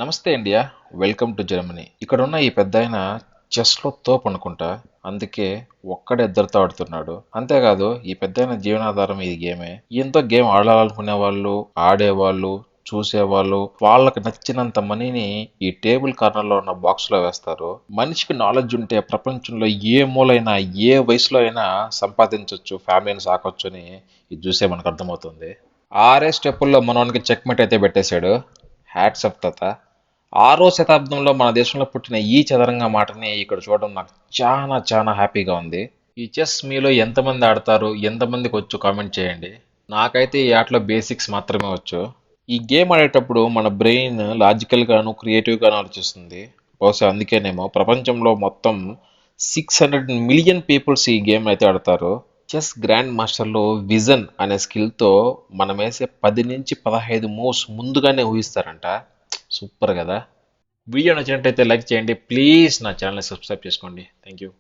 నమస్తే India. Welcome to Germany. ఇక్కడ ఉన్న ఈ పెద్దాయన చెస్లో తోపు అనుకుంటా, అందుకే ఒక్కడే ఇద్దరితో ఆడుతున్నాడు. అంతేకాదు ఈ పెద్దాయన జీవనాధారం ఈ గేమే. ఎంతో గేమ్ ఆడాలనుకునే వాళ్ళు, ఆడేవాళ్ళు, చూసేవాళ్ళు వాళ్ళకి నచ్చినంత మనీని ఈ టేబుల్ కార్నర్ లో ఉన్న బాక్స్ లో వేస్తారు. మనిషికి నాలెడ్జ్ ఉంటే ప్రపంచంలో ఏ మూలైనా ఏ వయసులో అయినా సంపాదించవచ్చు, ఫ్యామిలీని సాకొచ్చు అని ఇది చూసే మనకు అర్థమవుతుంది. ఆరే స్టెప్పుల్లో మనోనికి చెక్మెట్ అయితే పెట్టేశాడు. హ్యాట్స్ అప్ తాత. 6వ శతాబ్దంలో మన దేశంలో పుట్టిన ఈ చదరంగ మాటని ఇక్కడ చూడడం నాకు చాలా చాలా హ్యాపీగా ఉంది. ఈ చెస్ మీలో ఎంతమంది ఆడతారు, ఎంతమందికి వచ్చు కామెంట్ చేయండి. నాకైతే ఈ ఆటలో బేసిక్స్ మాత్రమే వచ్చు. ఈ గేమ్ ఆడేటప్పుడు మన బ్రెయిన్ లాజికల్ గాను క్రియేటివ్ గాను ఆలోచిస్తుంది. బహుశా అందుకేనేమో ప్రపంచంలో మొత్తం 600 మిలియన్ పీపుల్స్ ఈ గేమ్ అయితే ఆడతారు. చెస్ గ్రాండ్ మాస్టర్లో విజన్ అనే స్కిల్తో మనం వేసే 10 నుంచి 15 మూవ్స్ ముందుగానే ఊహిస్తారంట. సూపర్ కదా. వీడియో నచ్చినట్టయితే లైక్ చేయండి ప్లీజ్. నా ఛానల్ని సబ్స్క్రైబ్ చేసుకోండి. Thank you.